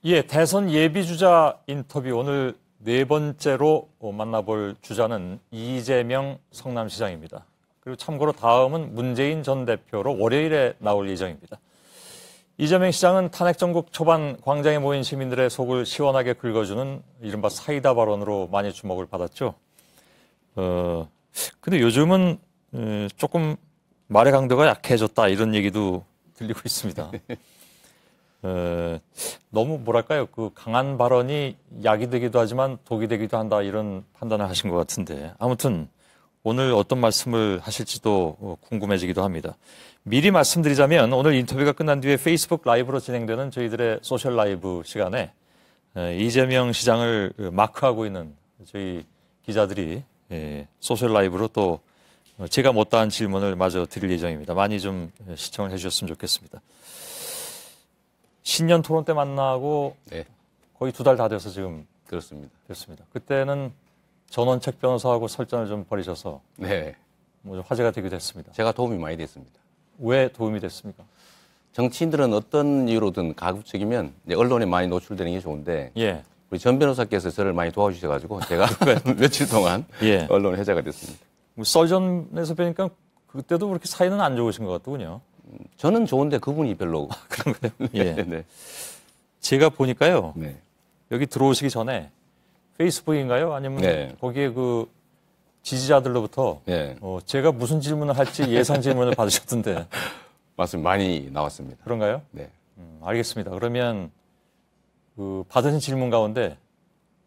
예, 대선 예비주자 인터뷰 오늘 네 번째로 만나볼 주자는 이재명 성남시장입니다. 그리고 참고로 다음은 문재인 전 대표로 월요일에 나올 예정입니다. 이재명 시장은 탄핵 정국 초반 광장에 모인 시민들의 속을 시원하게 긁어주는 이른바 사이다 발언으로 많이 주목을 받았죠. 근데 요즘은 조금 말의 강도가 약해졌다 이런 얘기도 들리고 있습니다. 너무 뭐랄까요, 그 강한 발언이 약이 되기도 하지만 독이 되기도 한다 이런 판단을 하신 것 같은데 아무튼 오늘 어떤 말씀을 하실지도 궁금해지기도 합니다. 미리 말씀드리자면 오늘 인터뷰가 끝난 뒤에 페이스북 라이브로 진행되는 저희들의 소셜 라이브 시간에 이재명 시장을 마크하고 있는 저희 기자들이 소셜 라이브로 또 제가 못다한 질문을 마저 드릴 예정입니다. 많이 좀 시청을 해주셨으면 좋겠습니다. 신년 토론 때 만나고 네. 거의 2달 다 돼서 지금 그렇습니다. 됐습니다. 그때는 전원책 변호사하고 설전을 좀 벌이셔서 네. 뭐 화제가 되기도 했습니다. 제가 도움이 많이 됐습니다. 왜 도움이 됐습니까? 정치인들은 어떤 이유로든 가급적이면 이제 언론에 많이 노출되는 게 좋은데 예. 우리 전 변호사께서 저를 많이 도와주셔가지고 제가 며칠 동안 예. 언론 해자가 됐습니다. 설전에서 뵈니까 그때도 그렇게 사이는 안 좋으신 것 같더군요. 저는 좋은데 그분이 별로. 그런가요? 네. 예. 네. 제가 보니까요. 네. 여기 들어오시기 전에 페이스북인가요? 아니면 네. 거기에 그 지지자들로부터 네. 제가 무슨 질문을 할지 예상 질문을 받으셨던데 맞습니다. 많이 나왔습니다. 그런가요? 네. 알겠습니다. 그러면 그 받으신 질문 가운데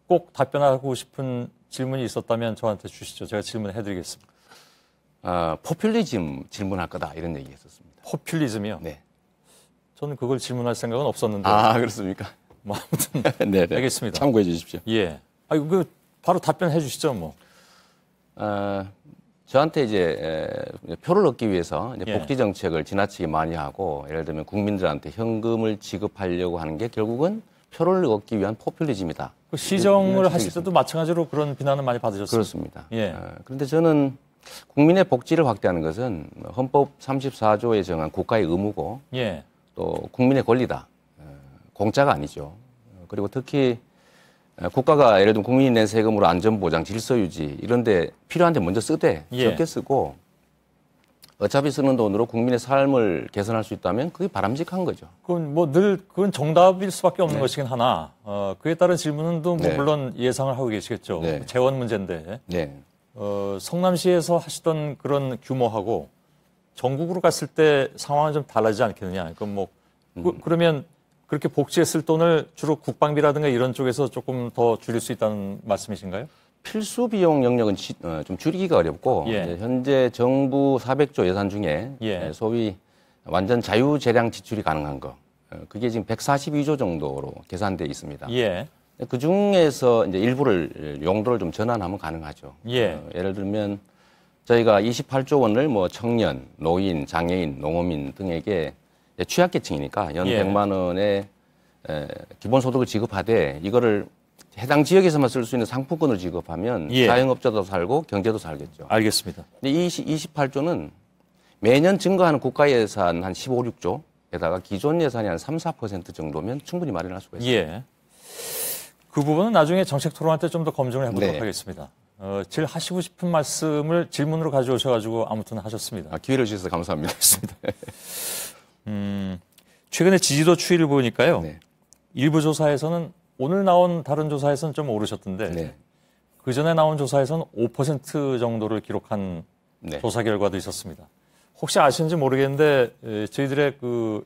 꼭 답변하고 싶은 질문이 있었다면 저한테 주시죠. 제가 질문해드리겠습니다. 포퓰리즘 질문할 거다 이런 얘기 했었습니다. 포퓰리즘이요? 네. 저는 그걸 질문할 생각은 없었는데. 그렇습니까? 뭐 아무튼 네. 알겠습니다. 참고해 주십시오. 예. 그 바로 답변해 주시죠, 뭐. 저한테 이제 표를 얻기 위해서 이제 예. 복지 정책을 지나치게 많이 하고 예를 들면 국민들한테 현금을 지급하려고 하는 게 결국은 표를 얻기 위한 포퓰리즘이다. 그 시정을 하실 때도 마찬가지로 그런 비난을 많이 받으셨습니다. 그렇습니다. 예. 그런데 저는 국민의 복지를 확대하는 것은 헌법 34조에 정한 국가의 의무고 예. 또 국민의 권리다. 공짜가 아니죠. 그리고 특히 국가가 예를 들면 국민이 낸 세금으로 안전보장, 질서유지 이런 데 필요한 데 먼저 쓰되 예. 적게 쓰고 어차피 쓰는 돈으로 국민의 삶을 개선할 수 있다면 그게 바람직한 거죠. 그건 뭐 늘 그건 정답일 수밖에 없는 네. 것이긴 하나 그에 따른 질문은 또 뭐 네. 물론 예상을 하고 계시겠죠. 네. 재원 문제인데 네. 성남시에서 하시던 그런 규모하고 전국으로 갔을 때 상황은 좀 달라지지 않겠느냐. 그럼 뭐 그러면 그렇게 복지에 쓸 돈을 주로 국방비라든가 이런 쪽에서 조금 더 줄일 수 있다는 말씀이신가요? 필수 비용 영역은 좀 줄이기가 어렵고 예. 이제 현재 정부 400조 예산 중에 예. 소위 완전 자유재량 지출이 가능한 거 그게 지금 142조 정도로 계산돼 있습니다. 예. 그 중에서 이제 일부를 용도를 좀 전환하면 가능하죠. 예. 예를 들면 저희가 28조 원을 뭐 청년, 노인, 장애인, 농어민 등에게 취약계층이니까 연 예. 100만 원의 기본소득을 지급하되 이거를 해당 지역에서만 쓸 수 있는 상품권을 지급하면 예. 자영업자도 살고 경제도 살겠죠. 알겠습니다. 근데 이 28조는 매년 증가하는 국가 예산 한 15, 16조에다가 기존 예산이 한 3, 4% 정도면 충분히 마련할 수가 있습니다. 예. 그 부분은 나중에 정책 토론할 때 좀 더 검증을 해보도록 네. 하겠습니다. 제일 하시고 싶은 말씀을 질문으로 가져오셔가지고 아무튼 하셨습니다. 기회를 주셔서 감사합니다. 최근에 지지도 추이를 보니까요. 네. 일부 조사에서는 오늘 나온 다른 조사에서는 좀 오르셨던데 네. 그 전에 나온 조사에서는 5% 정도를 기록한 네. 조사 결과도 있었습니다. 혹시 아시는지 모르겠는데 저희들의 그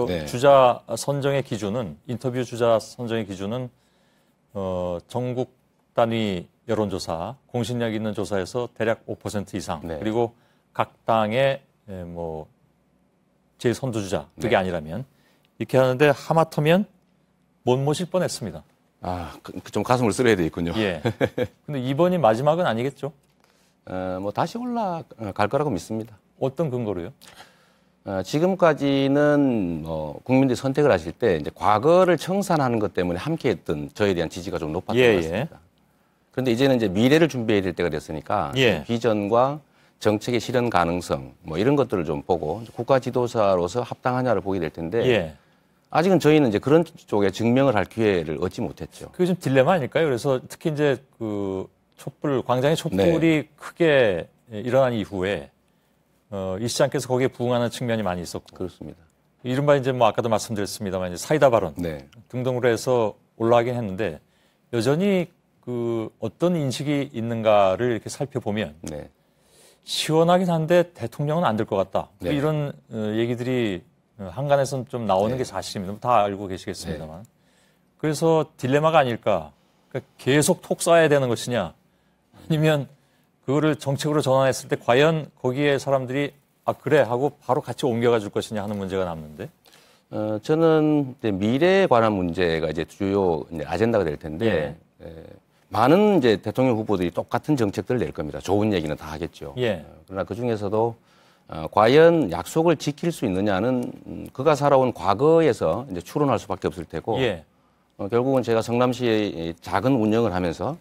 네. 주자 선정의 기준은 인터뷰 주자 선정의 기준은 전국 단위 여론조사 공신력 있는 조사에서 대략 5% 이상 네. 그리고 각 당의 뭐 제일 선두주자 그게 네. 아니라면 이렇게 하는데 하마터면 못 모실 뻔했습니다. 좀 가슴을 쓰려야 되겠군요. 예. 근데 이번이 마지막은 아니겠죠? 뭐 다시 올라갈 거라고 믿습니다. 어떤 근거로요? 지금까지는 국민들이 선택을 하실 때 이제 과거를 청산하는 것 때문에 함께했던 저에 대한 지지가 좀 높았던 예, 것 같습니다. 그런데 이제는 이제 미래를 준비해야 될 때가 됐으니까 예. 비전과 정책의 실현 가능성 뭐 이런 것들을 좀 보고 국가 지도자로서 합당하냐를 보게 될 텐데 예. 아직은 저희는 이제 그런 쪽에 증명을 할 기회를 얻지 못했죠. 그게 좀 딜레마 아닐까요? 그래서 특히 이제 그 광장의 촛불이 크게 일어난 이후에 이 시장께서 거기에 부응하는 측면이 많이 있었고. 그렇습니다. 이른바 이제 뭐 아까도 말씀드렸습니다만 이제 사이다 발언 등등으로 해서 올라가긴 했는데 여전히 그 어떤 인식이 있는가를 이렇게 살펴보면 시원하긴 한데 대통령은 안 될 것 같다. 이런 얘기들이 한간에서는 좀 나오는 게 사실입니다. 다 알고 계시겠습니다만. 그래서 딜레마가 아닐까. 그러니까 계속 톡 쏴야 되는 것이냐 아니면 그거를 정책으로 전환했을 때 과연 거기에 사람들이 아 그래 하고 바로 같이 옮겨가 줄 것이냐 하는 문제가 남는데. 저는 이제 미래에 관한 문제가 이제 주요 이제 아젠다가 될 텐데 많은 이제 대통령 후보들이 똑같은 정책들을 낼 겁니다. 좋은 얘기는 다 하겠죠. 그러나 그 중에서도 과연 약속을 지킬 수 있느냐는 그가 살아온 과거에서 이제 추론할 수밖에 없을 테고 결국은 제가 성남시의 작은 운영을 하면서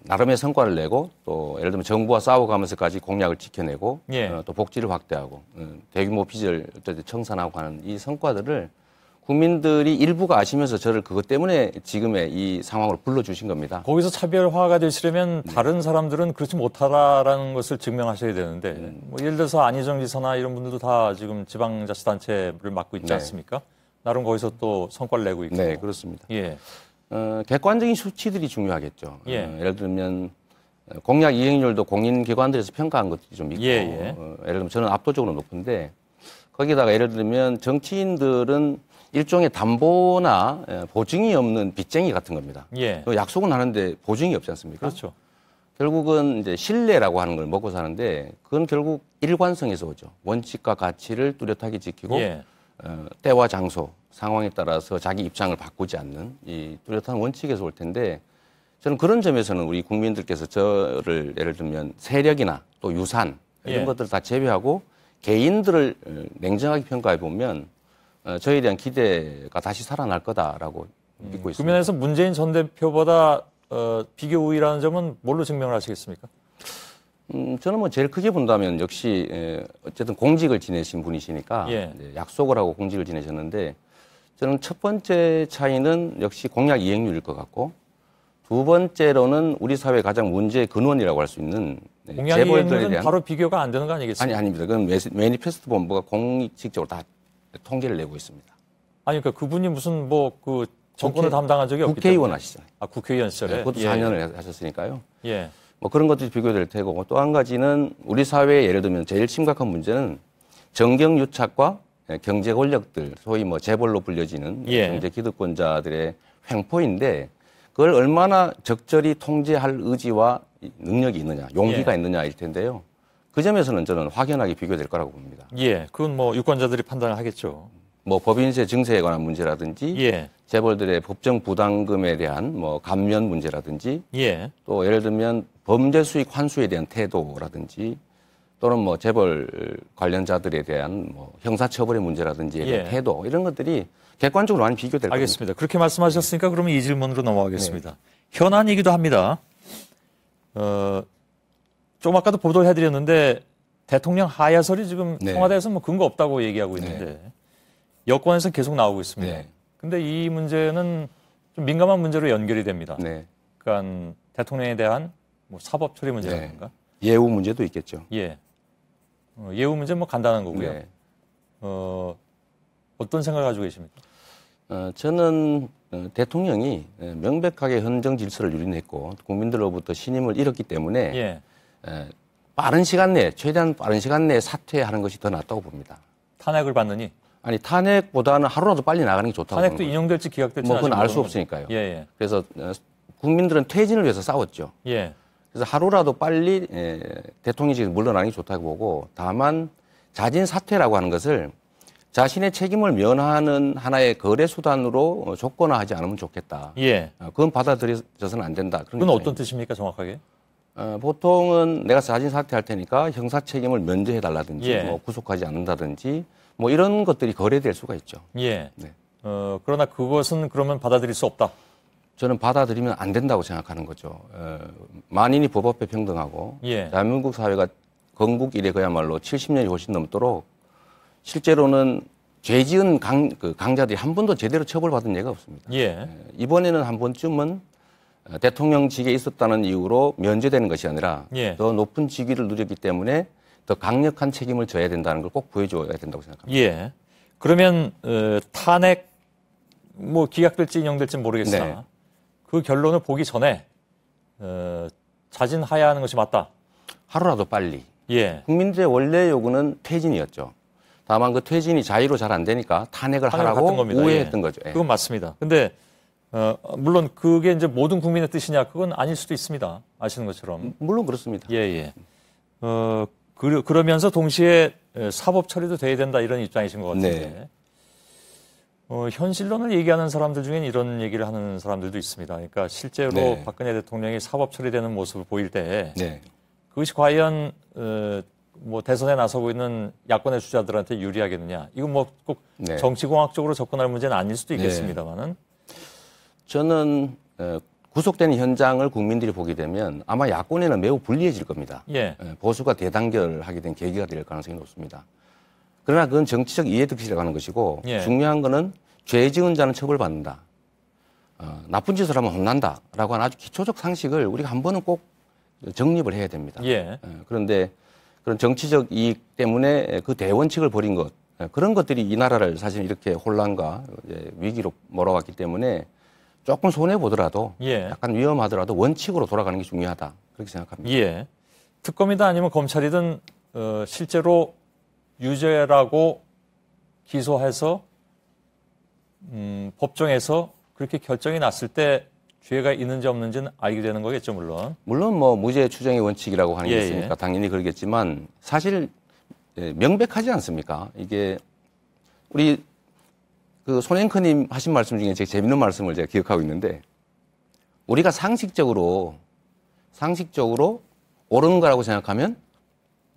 나름의 성과를 내고 또 예를 들면 정부와 싸워가면서까지 공약을 지켜내고 또 복지를 확대하고 대규모 빚을 청산하고 하는 이 성과들을 국민들이 일부가 아시면서 저를 그것 때문에 지금의 이 상황으로 불러주신 겁니다. 거기서 차별화가 되시려면 다른 사람들은 그렇지 못하다라는 것을 증명하셔야 되는데 뭐 예를 들어서 안희정 지사나 이런 분들도 다 지금 지방자치단체를 맡고 있지 않습니까? 나름 거기서 또 성과를 내고 있고. 네, 그렇습니다. 객관적인 수치들이 중요하겠죠. 예를 들면 공약 이행률도 공인기관들에서 평가한 것들이 좀 있고 예를 들면 저는 압도적으로 높은데 거기다가 예를 들면 정치인들은 일종의 담보나 보증이 없는 빚쟁이 같은 겁니다. 약속은 하는데 보증이 없지 않습니까? 그렇죠. 결국은 이제 신뢰라고 하는 걸 먹고 사는데 그건 결국 일관성에서 오죠. 원칙과 가치를 뚜렷하게 지키고 때와 장소, 상황에 따라서 자기 입장을 바꾸지 않는 이 뚜렷한 원칙에서 올 텐데 저는 그런 점에서는 우리 국민들께서 저를 예를 들면 세력이나 또 유산 이런 것들을 다 제외하고 개인들을 냉정하게 평가해 보면 저에 대한 기대가 다시 살아날 거다라고 믿고 있습니다. 그 면에서 문재인 전 대표보다 비교 우위라는 점은 뭘로 증명을 하시겠습니까? 저는 뭐 제일 크게 본다면 역시 어쨌든 공직을 지내신 분이시니까 약속을 하고 공직을 지내셨는데 저는 첫 번째 차이는 역시 공약 이행률일 것 같고 두 번째로는 우리 사회 가장 문제의 근원이라고 할 수 있는 공약 이행률은 대한 바로 비교가 안 되는 거 아니겠습니까? 아닙니다. 그건 매니페스토 본부가 공식적으로 다 통계를 내고 있습니다. 아니 그러니까 그분이 무슨 뭐 그 정권을 담당한 적이 없기 때문에. 국회의원 하시잖아요. 아 국회의원 시절에. 그것도 4년을 하셨으니까요. 뭐 그런 것들이 비교될 테고 또 한 가지는 우리 사회에 예를 들면 제일 심각한 문제는 정경유착과 경제 권력들 소위 뭐 재벌로 불려지는 경제 기득권자들의 횡포인데 그걸 얼마나 적절히 통제할 의지와 능력이 있느냐, 용기가 있느냐일 텐데요. 그 점에서는 저는 확연하게 비교될 거라고 봅니다. 그건 뭐 유권자들이 판단을 하겠죠. 뭐 법인세 증세에 관한 문제라든지 재벌들의 법정 부담금에 대한 뭐 감면 문제라든지 또 예를 들면 범죄 수익 환수에 대한 태도라든지 또는 뭐 재벌 관련자들에 대한 뭐 형사처벌의 문제라든지에 대한 태도 이런 것들이 객관적으로 많이 비교될 겁니다. 알겠습니다. 그렇게 말씀하셨으니까 그러면 이 질문으로 넘어가겠습니다. 현안이기도 합니다. 좀 아까도 보도를 해드렸는데 대통령 하야설이 지금 청와대에서 뭐 근거 없다고 얘기하고 있는데 여권에서 계속 나오고 있습니다. 근데 이 문제는 좀 민감한 문제로 연결이 됩니다. 그러니까 대통령에 대한 뭐 사법 처리 문제라든가 예우 문제도 있겠죠. 예우 문제 뭐 간단한 거고요. 어떤 생각을 가지고 계십니까? 저는 대통령이 명백하게 헌정 질서를 유린했고 국민들로부터 신임을 잃었기 때문에 빠른 시간 내에 최대한 빠른 시간 내에 사퇴하는 것이 더 낫다고 봅니다. 탄핵을 받느니? 아니 탄핵보다는 하루라도 빨리 나가는 게 좋다고. 탄핵도 인용될지 기각될지 뭐 그건 알 수 없으니까요. 그래서 국민들은 퇴진을 위해서 싸웠죠. 그래서 하루라도 빨리 대통령이 지금 물러나는 게 좋다고 보고 다만 자진 사퇴라고 하는 것을 자신의 책임을 면하는 하나의 거래 수단으로 조건화하지 않으면 좋겠다. 그건 받아들여져서는 안 된다. 그건 어떤 뜻입니까, 정확하게? 보통은 내가 자진 사퇴할 테니까 형사 책임을 면제해달라든지, 뭐 구속하지 않는다든지, 뭐 이런 것들이 거래될 수가 있죠. 그러나 그것은 그러면 받아들일 수 없다. 저는 받아들이면 안 된다고 생각하는 거죠. 만인이 법 앞에 평등하고, 대한민국 사회가 건국 이래 그야말로 70년이 훨씬 넘도록 실제로는 죄 지은 강자들이 한 번도 제대로 처벌받은 예가 없습니다. 예. 이번에는 한 번쯤은 대통령직에 있었다는 이유로 면제되는 것이 아니라 예. 더 높은 직위를 누렸기 때문에 더 강력한 책임을 져야 된다는 걸 꼭 보여줘야 된다고 생각합니다. 예. 그러면 탄핵 뭐 기각될지 인용될지 모르겠으나 네. 그 결론을 보기 전에 자진하야하는 것이 맞다. 하루라도 빨리. 예. 국민들의 원래 요구는 퇴진이었죠. 다만 그 퇴진이 자의로 잘 안 되니까 탄핵을 하라고 우회했던 거죠. 예. 그건 맞습니다. 근데 물론 그게 이제 모든 국민의 뜻이냐 그건 아닐 수도 있습니다. 아시는 것처럼. 물론 그렇습니다. 예, 예. 그러면서 동시에 사법 처리도 돼야 된다 이런 입장이신 것 같은데. 네. 현실론을 얘기하는 사람들 중엔 이런 얘기를 하는 사람들도 있습니다. 그러니까 실제로 네. 박근혜 대통령이 사법 처리되는 모습을 보일 때 네. 그것이 과연 뭐 대선에 나서고 있는 야권의 주자들한테 유리하겠느냐. 이건 뭐 꼭 네. 정치공학적으로 접근할 문제는 아닐 수도 있겠습니다만은. 저는 구속되는 현장을 국민들이 보게 되면 아마 야권에는 매우 불리해질 겁니다. 예. 보수가 대단결하게 된 계기가 될 가능성이 높습니다. 그러나 그건 정치적 이해득실에 가는 것이고 예. 중요한 거는 죄 지은 자는 처벌받는다. 나쁜 짓을 하면 혼난다라고 하는 아주 기초적 상식을 우리가 한 번은 꼭 정립을 해야 됩니다. 예. 그런데 그런 정치적 이익 때문에 그 대원칙을 버린 것, 그런 것들이 이 나라를 사실 이렇게 혼란과 위기로 몰아왔기 때문에 조금 손해보더라도 예. 약간 위험하더라도 원칙으로 돌아가는 게 중요하다. 그렇게 생각합니다. 예. 특검이든 아니면 검찰이든 실제로 유죄라고 기소해서 법정에서 그렇게 결정이 났을 때 죄가 있는지 없는지는 알게 되는 거겠죠, 물론. 물론 뭐 무죄 추정의 원칙이라고 하는 게 예, 있으니까 예. 당연히 그러겠지만 사실 명백하지 않습니까? 이게 우리 그 손앵커님 하신 말씀 중에 되게 재밌는 말씀을 제가 기억하고 있는데 우리가 상식적으로 옳은 거라고 생각하면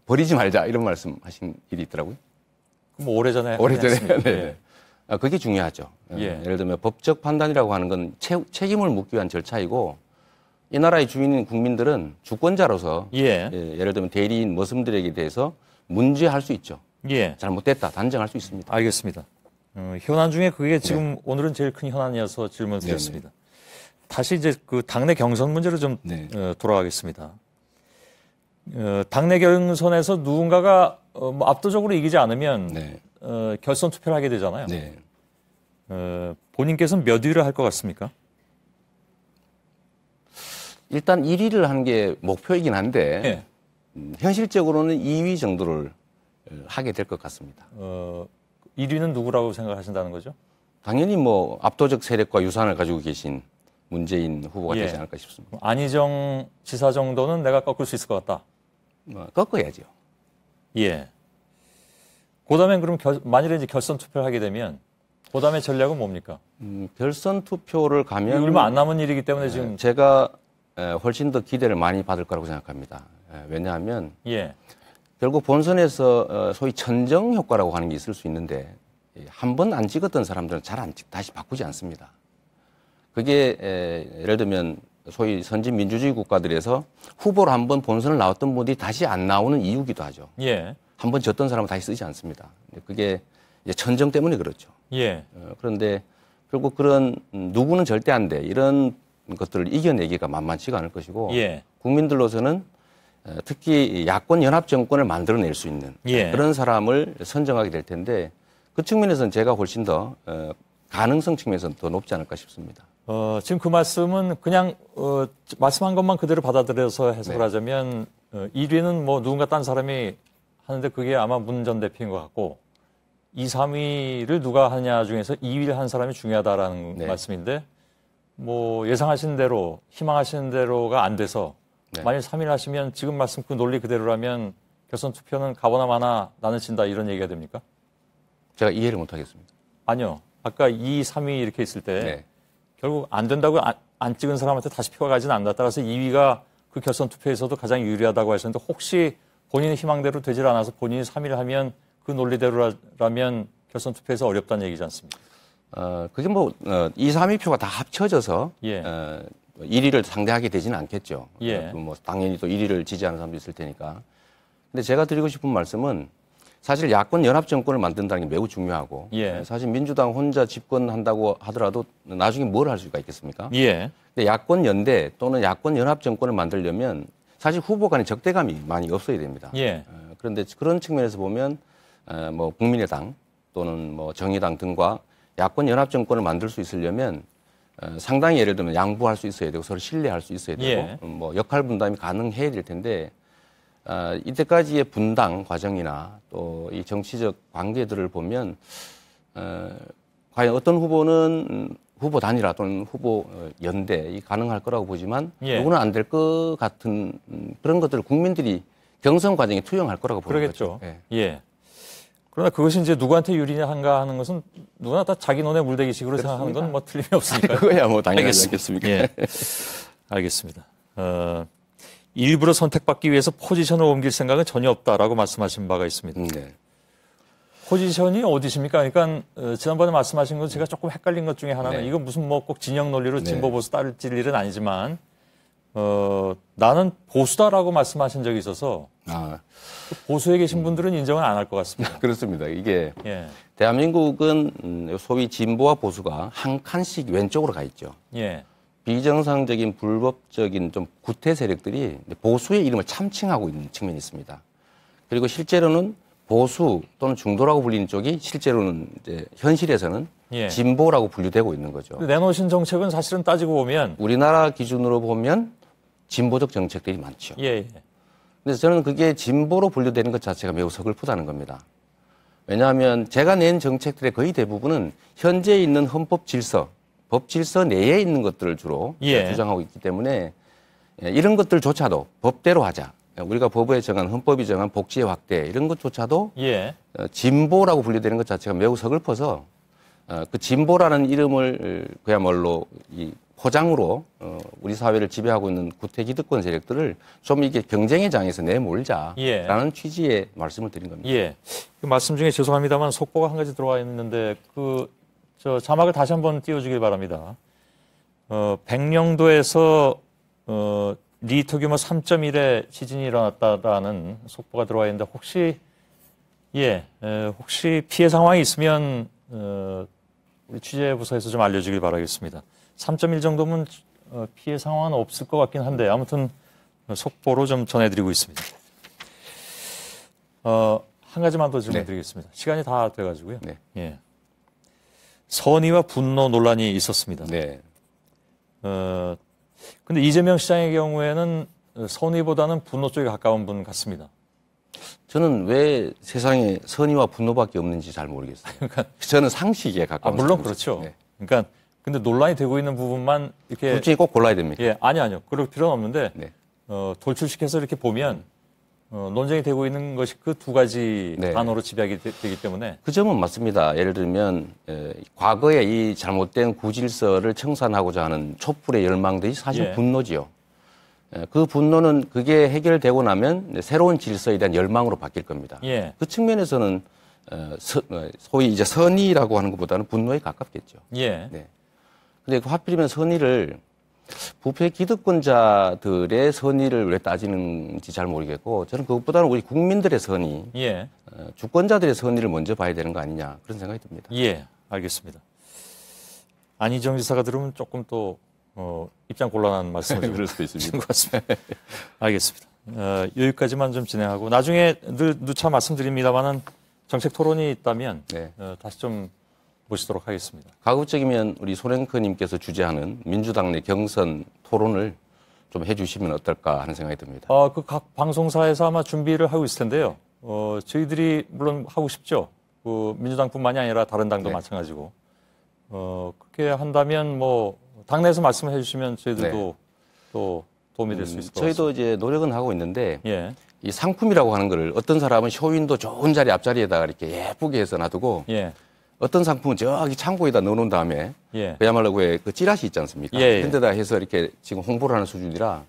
버리지 말자 이런 말씀 하신 일이 있더라고요. 뭐 오래전에. 네. 예. 그게 중요하죠. 예. 예를 들면 법적 판단이라고 하는 건 책임을 묻기 위한 절차이고 이 나라의 주인인 국민들은 주권자로서 예. 예를 들면 대리인 머슴들에게 대해서 문제할 수 있죠. 예. 잘못됐다 단정할 수 있습니다. 알겠습니다. 현안 중에 그게 지금 오늘은 제일 큰 현안이어서 질문을 드렸습니다. 다시 이제 그 당내 경선 문제로 좀 돌아가겠습니다. 당내 경선에서 누군가가 뭐 압도적으로 이기지 않으면 결선 투표를 하게 되잖아요. 본인께서는 몇 위를 할 것 같습니까? 일단 1위를 하는 게 목표이긴 한데 현실적으로는 2위 정도를 하게 될 것 같습니다. 1위는 누구라고 생각하신다는 거죠? 당연히 뭐 압도적 세력과 유산을 가지고 계신 문재인 후보가 되지 않을까 싶습니다. 안희정 지사 정도는 내가 꺾을 수 있을 것 같다. 꺾어야죠. 예. 그다음에 그럼 만일에 이제 결선 투표를 하게 되면 그다음에 전략은 뭡니까? 결선 투표를 가면 얼마 안 남은 일이기 때문에 지금 제가 훨씬 더 기대를 많이 받을 거라고 생각합니다. 왜냐하면 결국 본선에서 소위 천정 효과라고 하는 게 있을 수 있는데 한 번 안 찍었던 사람들은 다시 바꾸지 않습니다. 그게 예를 들면 소위 선진 민주주의 국가들에서 후보로 한 번 본선을 나왔던 분들이 다시 안 나오는 이유기도 하죠. 한 번 졌던 사람은 다시 쓰지 않습니다. 그게 이제 천정 때문에 그렇죠. 그런데 결국 그런 누구는 절대 안 돼 이런 것들을 이겨내기가 만만치가 않을 것이고 국민들로서는 특히 야권 연합 정권을 만들어낼 수 있는 그런 사람을 선정하게 될 텐데 그 측면에서는 제가 훨씬 더 가능성 측면에서는 더 높지 않을까 싶습니다. 지금 그 말씀은 그냥 말씀한 것만 그대로 받아들여서 해석을 하자면 1위는 뭐 누군가 딴 사람이 하는데 그게 아마 문 전 대표인 것 같고 2, 3위를 누가 하냐 중에서 2위를 한 사람이 중요하다라는 말씀인데 뭐 예상하신 대로 희망하시는 대로가 안 돼서 만일 3위를 하시면 지금 말씀 그 논리 그대로라면 결선 투표는 가보나 마나 나는 진다 이런 얘기가 됩니까? 제가 이해를 못 하겠습니다. 아니요. 아까 2, 3위 이렇게 있을 때 결국 안 된다고 안 찍은 사람한테 다시 표가 가지는 않는다. 따라서 2위가 그 결선 투표에서도 가장 유리하다고 하셨는데 혹시 본인의 희망대로 되질 않아서 본인이 3위를 하면 그 논리대로라면 결선 투표에서 어렵다는 얘기지 않습니까? 그게 뭐 2, 3위 표가 다 합쳐져서 1위를 상대하게 되지는 않겠죠. 뭐 당연히 또 1위를 지지하는 사람도 있을 테니까. 근데 제가 드리고 싶은 말씀은 사실 야권 연합 정권을 만든다는 게 매우 중요하고 예. 사실 민주당 혼자 집권한다고 하더라도 나중에 뭘 할 수가 있겠습니까? 예. 근데 야권 연대 또는 야권 연합 정권을 만들려면 사실 후보 간의 적대감이 많이 없어야 됩니다. 예. 그런데 그런 측면에서 보면 뭐 국민의당 또는 뭐 정의당 등과 야권 연합 정권을 만들 수 있으려면 상당히 예를 들면 양보할 수 있어야 되고 서로 신뢰할 수 있어야 되고 예. 뭐 역할 분담이 가능해야 될 텐데 이때까지의 분당 과정이나 또 이 정치적 관계들을 보면 과연 어떤 후보는 후보 단일화 또는 후보 연대 가능할 거라고 보지만 예. 누구는 안 될 것 같은 그런 것들을 국민들이 경선 과정에 투영할 거라고 보는 그러겠죠. 거죠. 예. 예. 그러나 그것이 이제 누구한테 유리한가 하는 것은 누구나 다 자기 눈에 물대기식으로 생각하는 건 뭐 틀림이 없으니까요. 그거야 뭐 당연하지 않겠습니까? 예. 알겠습니다. 일부러 선택받기 위해서 포지션을 옮길 생각은 전혀 없다라고 말씀하신 바가 있습니다. 네. 포지션이 어디십니까? 그러니까 지난번에 말씀하신 건 제가 조금 헷갈린 것 중에 하나는 네. 이건 무슨 뭐 꼭 진영 논리로 네. 진보 보수 따질 일은 아니지만 나는 보수다라고 말씀하신 적이 있어서 보수에 계신 분들은 인정을 안 할 것 같습니다. 그렇습니다. 이게 예. 대한민국은 소위 진보와 보수가 한 칸씩 왼쪽으로 가 있죠. 예. 비정상적인 불법적인 좀 구태 세력들이 보수의 이름을 참칭하고 있는 측면이 있습니다. 그리고 실제로는 보수 또는 중도라고 불리는 쪽이 실제로는 이제 현실에서는 예. 진보라고 분류되고 있는 거죠. 내놓으신 정책은 사실은 따지고 보면 우리나라 기준으로 보면 진보적 정책들이 많죠. 예, 예. 그래서 저는 그게 진보로 분류되는 것 자체가 매우 서글프다는 겁니다. 왜냐하면 제가 낸 정책들의 거의 대부분은 현재 있는 헌법 질서, 법 질서 내에 있는 것들을 주로 예. 주장하고 있기 때문에 이런 것들조차도 법대로 하자. 우리가 법에 정한 헌법이 정한 복지의 확대 이런 것조차도 예. 진보라고 분류되는 것 자체가 매우 서글퍼서 그 진보라는 이름을 그야말로 이 포장으로 우리 사회를 지배하고 있는 구태기득권 세력들을 좀 이게 경쟁의 장에서 내몰자라는 예. 취지의 말씀을 드린 겁니다. 예. 그 말씀 중에 죄송합니다만 속보가 한 가지 들어와 있는데 저 자막을 다시 한번 띄워주길 바랍니다. 백령도에서 리히터 규모 3.1의 지진이 일어났다라는 속보가 들어와 있는데 혹시 피해 상황이 있으면 우리 취재부서에서 좀 알려주길 바라겠습니다. 3.1 정도면 피해 상황은 없을 것 같긴 한데 아무튼 속보로 좀 전해드리고 있습니다. 한 가지만 더 질문드리겠습니다. 시간이 다 돼가지고요. 네. 예. 선의와 분노 논란이 있었습니다. 네. 근데 이재명 시장의 경우에는 선의보다는 분노 쪽에 가까운 분 같습니다. 저는 왜 세상에 선의와 분노밖에 없는지 잘 모르겠어요. 그러니까 저는 상식에 가까운. 물론 그렇죠. 네. 그러니까 근데 논란이 되고 있는 부분만 이렇게 둘 중에 꼭 골라야 됩니까? 예, 아니요. 그럴 필요는 없는데 네. 돌출시켜서 이렇게 보면 논쟁이 되고 있는 것이 그 두 가지 네. 단어로 집약이 되기 때문에 그 점은 맞습니다. 예를 들면 과거에 이 잘못된 구질서를 청산하고자 하는 촛불의 열망들이 사실 예. 분노지요. 그 분노는 그게 해결되고 나면 새로운 질서에 대한 열망으로 바뀔 겁니다. 예. 그 측면에서는 소위 이제 선의라고 하는 것보다는 분노에 가깝겠죠. 예. 네. 근데 하필이면 선의를 부패 기득권자들의 선의를 왜 따지는지 잘 모르겠고 저는 그것보다는 우리 국민들의 선의, 예. 주권자들의 선의를 먼저 봐야 되는 거 아니냐 그런 생각이 듭니다. 예, 알겠습니다. 안희정 지사가 들으면 조금 또 입장 곤란한 말씀을 그럴 수도 있습니다. 것 같습니다. 알겠습니다. 여기까지만 좀 진행하고 나중에 누차 말씀드립니다만은 정책 토론이 있다면 네. 다시 좀 모시도록 하겠습니다. 가급적이면 우리 손행크님께서 주재하는 민주당 내 경선 토론을 좀 해주시면 어떨까 하는 생각이 듭니다. 그 각 방송사에서 아마 준비를 하고 있을 텐데요. 저희들이 물론 하고 싶죠. 민주당뿐만이 아니라 다른 당도 네. 마찬가지고. 그렇게 한다면 뭐 당내에서 말씀을 해주시면 저희들도 네. 또 도움이 될 수 있을 것 같습니다. 저희도 이제 노력은 하고 있는데 예. 이 상품이라고 하는 거를 어떤 사람은 쇼윈도 좋은 자리 앞자리에다가 이렇게 예쁘게 해서 놔두고 예. 어떤 상품은 저기 창고에다 넣어놓은 다음에 예. 그야말로 그 찌라시 있지 않습니까? 예. 그런데다 해서 이렇게 지금 홍보를 하는 수준이라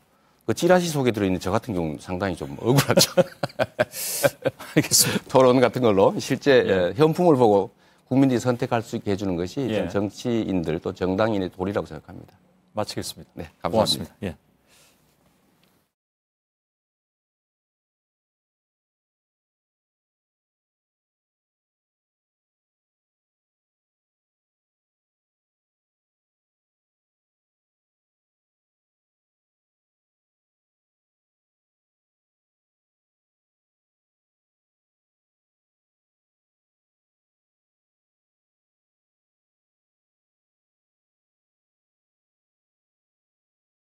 그 찌라시 속에 들어있는 저 같은 경우는 상당히 좀 억울하죠. 알겠습니다. 토론 같은 걸로 실제 예. 현품을 보고 국민들이 선택할 수 있게 해주는 것이 예. 좀 정치인들 또 정당인의 도리라고 생각합니다. 마치겠습니다. 네, 감사합니다. 고맙습니다. 예.